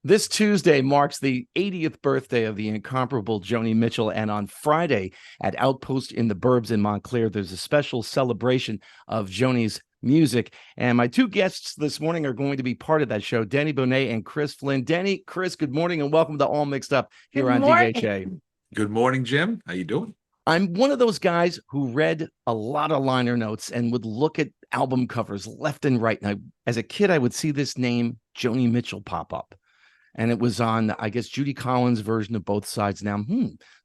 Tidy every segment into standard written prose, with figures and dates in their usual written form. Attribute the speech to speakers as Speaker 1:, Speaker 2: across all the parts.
Speaker 1: This Tuesday marks the 80th birthday of the incomparable Joni Mitchell, and on Friday at Outpost in the Burbs in Montclair, there's a special celebration of Joni's music. And my two guests this morning are going to be part of that show, Deni Bonet and Chris Flynn. Deni, Chris, good morning and welcome to All Mixed Up here
Speaker 2: Good
Speaker 1: on
Speaker 2: morning.
Speaker 1: DHA.
Speaker 3: Good morning, Jim. How you doing?
Speaker 1: I'm one of those guys who read a lot of liner notes and would look at album covers left and right. And as a kid, I would see this name, Joni Mitchell, pop up. And it was on, I guess, Judy Collins' version of Both Sides. Now,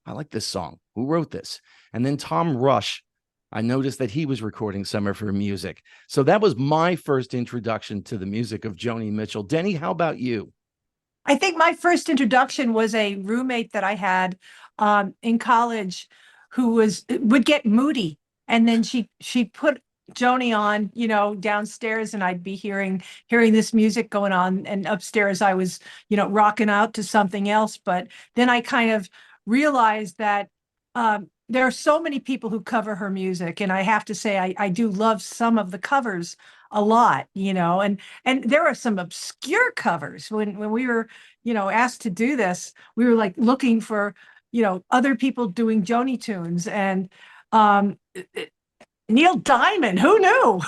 Speaker 1: I like this song. Who wrote this? And then Tom Rush, I noticed that he was recording some of her music. So that was my first introduction to the music of Joni Mitchell. Deni, how about you?
Speaker 2: I think my first introduction was a roommate that I had in college who would get moody. And then she put Joni on, downstairs, and I'd be hearing this music going on, and upstairs I was, rocking out to something else. But then I kind of realized that there are so many people who cover her music, and I have to say I do love some of the covers a lot, and there are some obscure covers. When we were, asked to do this, we were like looking for, other people doing Joni tunes, and Neil Diamond, who knew?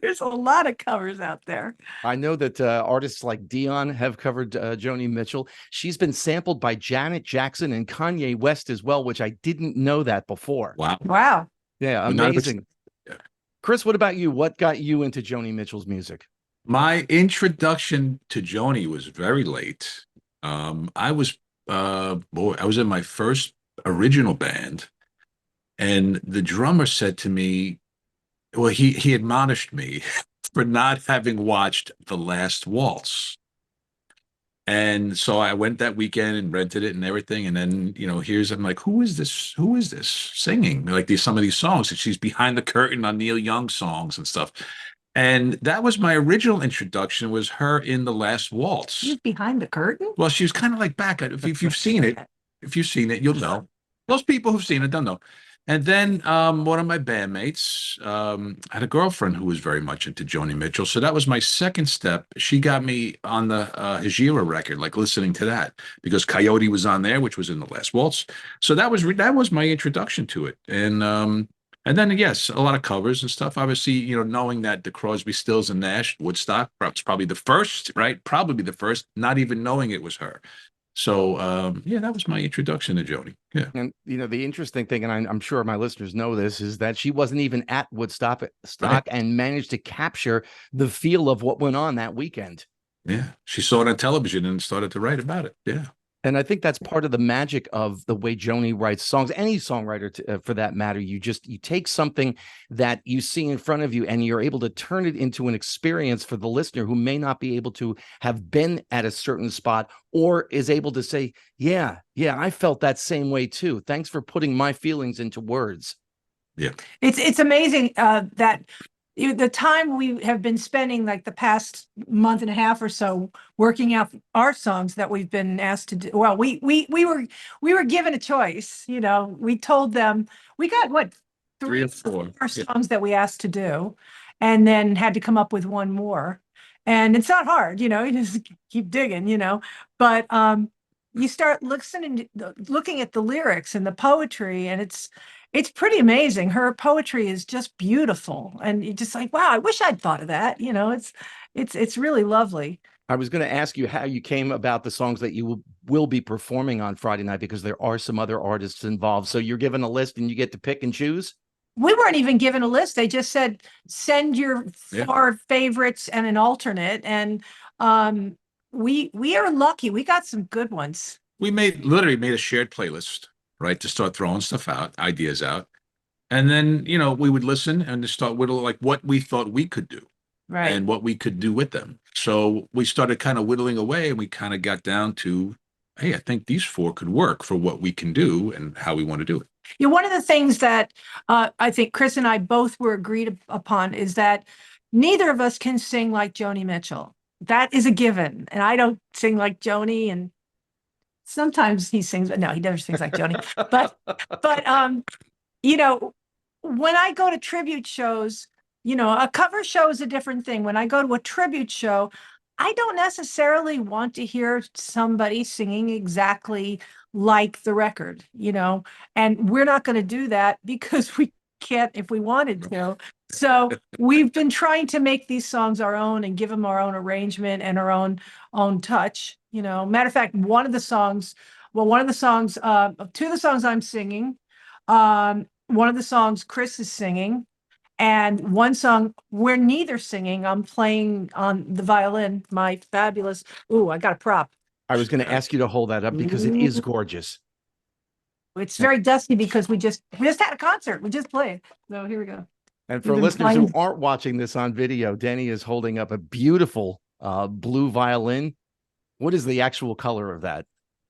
Speaker 2: There's a lot of covers out there.
Speaker 1: I know that artists like Dion have covered Joni Mitchell. She's been sampled by Janet Jackson and Kanye West as well, which I didn't know that before.
Speaker 2: Wow.
Speaker 1: Yeah, amazing. Chris, what about you? What got you into Joni Mitchell's music?
Speaker 3: My introduction to Joni was very late. I was in my first original band, and the drummer said to me, well, he admonished me for not having watched The Last Waltz. And so I went that weekend and rented it and everything. And then, I'm like, who is this? Who is this singing? Like some of these songs, and she's behind the curtain on Neil Young songs and stuff. And that was my original introduction, was her in The Last Waltz.
Speaker 2: She's behind the curtain?
Speaker 3: Well, she was kind of like back. If you've seen it, you'll know. Most people who've seen it don't know. And then one of my bandmates had a girlfriend who was very much into Joni Mitchell. So that was my second step. She got me on the Hijira record, like listening to that, because Coyote was on there, which was in The Last Waltz. So that was my introduction to it. And then, yes, a lot of covers and stuff. Obviously, knowing that the Crosby, Stills, and Nash, Woodstock, was probably the first, right? Probably the first, not even knowing it was her. So, that was my introduction to Joni. Yeah.
Speaker 1: And, the interesting thing, and I'm sure my listeners know this, is that she wasn't even at Woodstock and managed to capture the feel of what went on that weekend.
Speaker 3: Yeah. She saw it on television and started to write about it. Yeah.
Speaker 1: And I think that's part of the magic of the way Joni writes songs. Any songwriter, for that matter, you take something that you see in front of you and you're able to turn it into an experience for the listener who may not be able to have been at a certain spot, or is able to say, yeah, I felt that same way too. Thanks for putting my feelings into words.
Speaker 3: Yeah.
Speaker 2: It's amazing that the time we have been spending, like the past month and a half or so, working out our songs that we've been asked to do. Well, we were given a choice. We told them we got
Speaker 3: three or four
Speaker 2: songs that we asked to do, and then had to come up with one more. And it's not hard, you just keep digging, But you start looking at the lyrics and the poetry, and it's pretty amazing. Her poetry is just beautiful, and you're just like, wow, I wish I'd thought of that. It's really lovely.
Speaker 1: I was going to ask you how you came about the songs that you will be performing on Friday night, because there are some other artists involved. So you're given a list and you get to pick and choose?
Speaker 2: We weren't even given a list. They just said, send your 4 favorites and an alternate. And we are lucky. We got some good ones.
Speaker 3: We literally made a shared playlist, right, to start throwing stuff out, ideas out. And then, we would listen and to start whittling like what we thought we could do,
Speaker 2: right,
Speaker 3: and what we could do with them. So we started kind of whittling away, and we kind of got down to, hey, I think these 4 could work for what we can do and how we want to do it.
Speaker 2: One of the things that I think Chris and I both were agreed upon is that neither of us can sing like Joni Mitchell. That is a given. And I don't sing like Joni, and sometimes he sings, but no, he never sings like Joni. But when I go to tribute shows, a cover show is a different thing. When I go to a tribute show, I don't necessarily want to hear somebody singing exactly like the record, and we're not going to do that because we can't if we wanted to. So we've been trying to make these songs our own and give them our own arrangement and our own touch. Matter of fact, one of the songs, two of the songs I'm singing, one of the songs Chris is singing, and one song we're neither singing. I'm playing on the violin, my fabulous. Ooh, I got a prop.
Speaker 1: I was going to ask you to hold that up because it is gorgeous.
Speaker 2: It's very dusty because we just had a concert. We just played. So here we go.
Speaker 1: And for listeners who aren't watching this on video, Deni is holding up a beautiful blue violin. What is the actual color of that?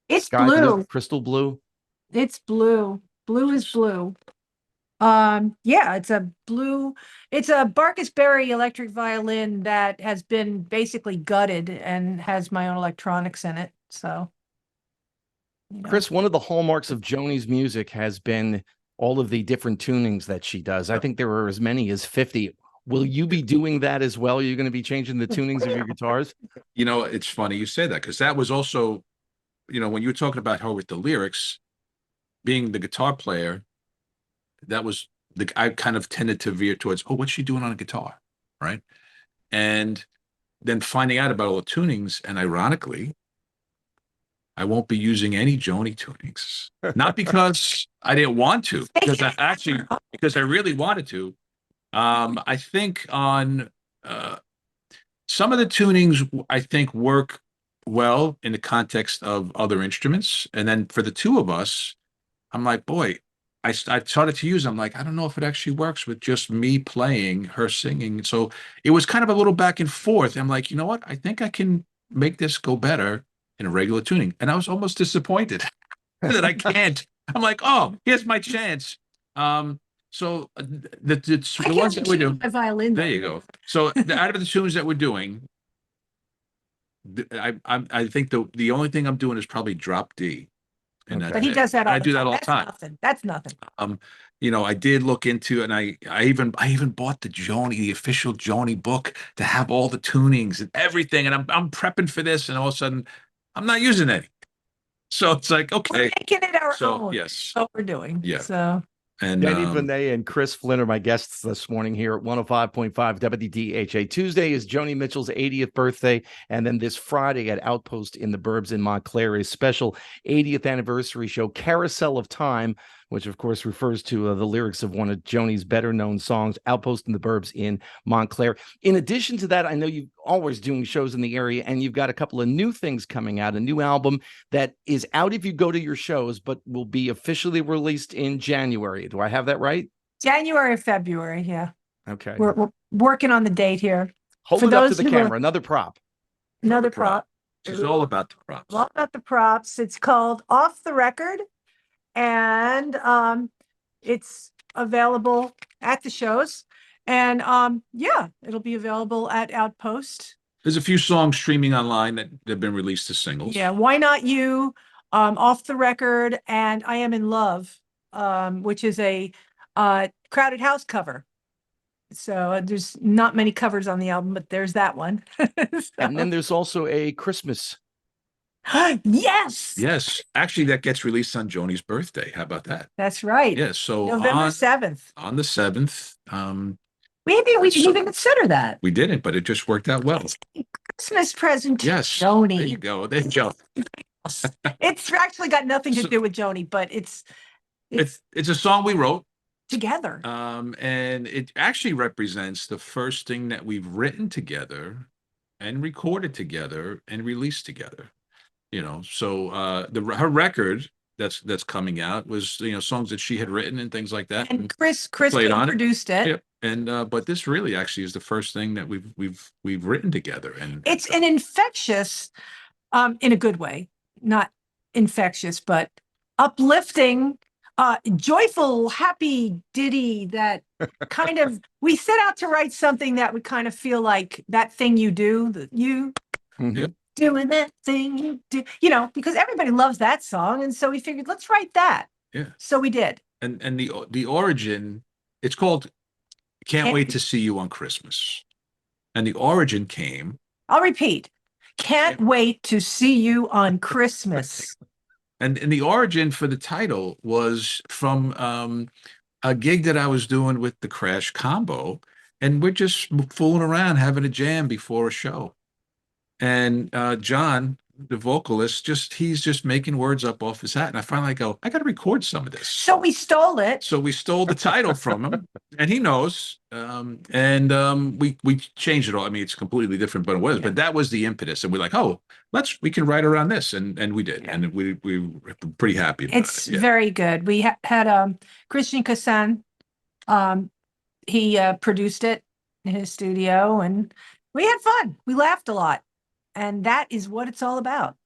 Speaker 2: It's
Speaker 1: Sky
Speaker 2: blue.
Speaker 1: Crystal blue?
Speaker 2: It's blue. Blue is blue. Yeah, it's a Barkus Berry electric violin that has been basically gutted and has my own electronics in it. So,
Speaker 1: Chris, one of the hallmarks of Joni's music has been all of the different tunings that she does. I think there are as many as 50. Will you be doing that as well? Are you going to be changing the tunings of your guitars?
Speaker 3: It's funny you say that, because that was also, when you were talking about her with the lyrics, being the guitar player, that was I kind of tended to veer towards, oh, what's she doing on a guitar? Right. And then finding out about all the tunings, and ironically, I won't be using any Joni tunings. Not because I didn't want to, because I really wanted to. I think on some of the tunings, I think work well in the context of other instruments. And then for the two of us, I'm like, boy, I started to use them. I'm like, I don't know if it actually works with just me playing, her singing. So it was kind of a little back and forth. I'm like, you know what? I think I can make this go better in a regular tuning. And I was almost disappointed that I can't. I'm like, oh, here's my chance. So the ones that we're doing,
Speaker 2: my violin.
Speaker 3: there you go. So out of the tunes that we're doing, I think the only thing I'm doing is probably drop D. And
Speaker 2: But he does that all
Speaker 3: I
Speaker 2: the
Speaker 3: do
Speaker 2: time.
Speaker 3: that all the
Speaker 2: That's
Speaker 3: time.
Speaker 2: nothing. That's nothing.
Speaker 3: I did look into, and I even bought the official Joni book to have all the tunings and everything. And I'm prepping for this, and all of a sudden, I'm not using any. So it's like,
Speaker 2: We're
Speaker 3: okay.
Speaker 2: making it our
Speaker 3: So
Speaker 2: own.
Speaker 3: yes,
Speaker 2: That's what we're doing.
Speaker 3: Yeah.
Speaker 2: So
Speaker 3: and
Speaker 1: Deni Bonet and Chris Flynn are my guests this morning here at 105.5 WDHA. Tuesday is Joni Mitchell's 80th birthday, and then this Friday at Outpost in the Burbs in Montclair is special 80th anniversary show, Carousel of Time, which of course refers to the lyrics of one of Joni's better known songs, Outpost in the Burbs in Montclair. In addition to that, I know you're always doing shows in the area, and you've got a couple of new things coming out, a new album that is out if you go to your shows, but will be officially released in January. Do I have that right?
Speaker 2: January or February, yeah.
Speaker 1: Okay.
Speaker 2: We're working on the date here.
Speaker 1: Hold
Speaker 2: For
Speaker 1: it up to
Speaker 2: those
Speaker 1: the
Speaker 2: who
Speaker 1: camera. Another prop.
Speaker 2: Another prop.
Speaker 3: It's all about the props.
Speaker 2: All about the props. It's called Off the Record, and it's available at the shows. And yeah, it'll be available at Outpost.
Speaker 3: There's a few songs streaming online that have been released as singles.
Speaker 2: Yeah, Why Not You, Off the Record, and I Am in Love, which is a Crowded House cover. So there's not many covers on the album, but there's that one.
Speaker 1: And then there's also a Christmas.
Speaker 2: Yes.
Speaker 3: Yes. Actually, that gets released on Joni's birthday. How about that?
Speaker 2: That's right.
Speaker 3: Yeah. So
Speaker 2: November 7th.
Speaker 3: On the 7th.
Speaker 2: Maybe we didn't even consider that.
Speaker 3: We didn't, but it just worked out well.
Speaker 2: Christmas present to
Speaker 3: Yes.
Speaker 2: Joni.
Speaker 3: There you go. There you go.
Speaker 2: It's actually got nothing to do with Joni, but it's
Speaker 3: a song we wrote
Speaker 2: together.
Speaker 3: And it actually represents the first thing that we've written together and recorded together and released together. So her record that's coming out was songs that she had written and things like that.
Speaker 2: And Chris produced it.
Speaker 3: Yep. And but this really actually is the first thing that we've written together, and
Speaker 2: it's an infectious, in a good way, not infectious, but uplifting, joyful, happy ditty that kind of, we set out to write something that would kind of feel like that thing you do, doing that thing you do, because everybody loves that song. And so we figured, let's write that.
Speaker 3: Yeah.
Speaker 2: So we did.
Speaker 3: And the origin, it's called Can't Wait to See You on Christmas. And the origin came.
Speaker 2: I'll repeat. Can't wait to see you on Christmas.
Speaker 3: And the origin for the title was from a gig that I was doing with the Crash Combo, and we're just fooling around having a jam before a show. And John, the vocalist, he's just making words up off his hat. And I finally go, I got to record some of this.
Speaker 2: So we stole it.
Speaker 3: So we stole the title from him, and he knows. We changed it all. I mean, it's completely different, but it was.
Speaker 2: Yeah.
Speaker 3: But that was the impetus, and we're like, oh, we can write around this, and we did,
Speaker 2: Yeah.
Speaker 3: and we were pretty happy about
Speaker 2: It's
Speaker 3: it. Yeah.
Speaker 2: very good. We had Christian Cassan. He produced it in his studio, and we had fun. We laughed a lot, and that is what it's all about.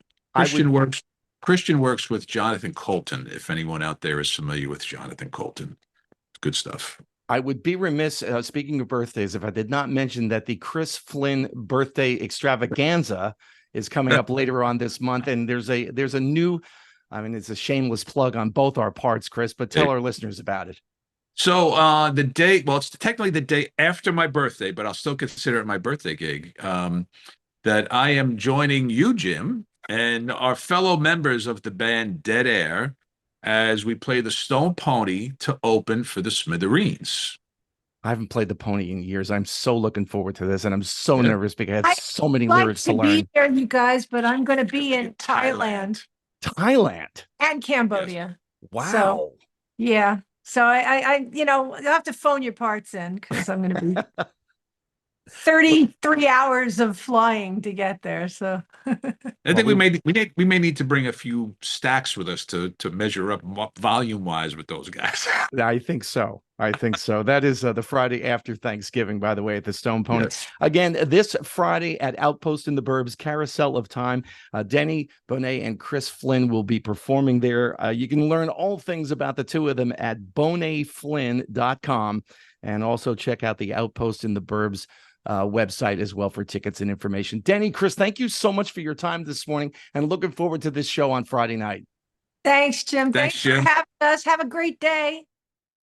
Speaker 3: Christian works with Jonathan Colton. If anyone out there is familiar with Jonathan Colton, good stuff.
Speaker 1: I would be remiss, speaking of birthdays, if I did not mention that the Chris Flynn birthday extravaganza is coming up later on this month, and there's a new, I mean, it's a shameless plug on both our parts, Chris, but tell our listeners about it.
Speaker 3: So the day, well, it's technically the day after my birthday, but I'll still consider it my birthday gig. That I am joining you, Jim, and our fellow members of the band Dead Air as we play the Stone Pony to open for the Smithereens.
Speaker 1: I haven't played the Pony in years. I'm so looking forward to this, and I'm so nervous because I have so many
Speaker 2: I'd like
Speaker 1: lyrics to learn.
Speaker 2: Be there, you guys, but I'm going to be in Thailand and Cambodia.
Speaker 1: Yes. Wow.
Speaker 2: So, yeah. So I you'll have to phone your parts in because I'm going to be 33 hours of flying to get there. So
Speaker 3: I think we may need to bring a few stacks with us to measure up volume wise with those guys.
Speaker 1: I think so. That is the Friday after Thanksgiving, by the way, at the Stone Pony.
Speaker 3: Yes.
Speaker 1: Again, this Friday at Outpost in the Burbs, Carousel of Time, Deni Bonet and Chris Flynn will be performing there. You can learn all things about the two of them at bonetflynn.com, and also check out the Outpost in the Burbs website as well for tickets and information. Deni, Chris, thank you so much for your time this morning, and looking forward to this show on Friday night.
Speaker 2: thanks, Jim.
Speaker 3: Thanks, Jim.
Speaker 2: for having us. Have a great day.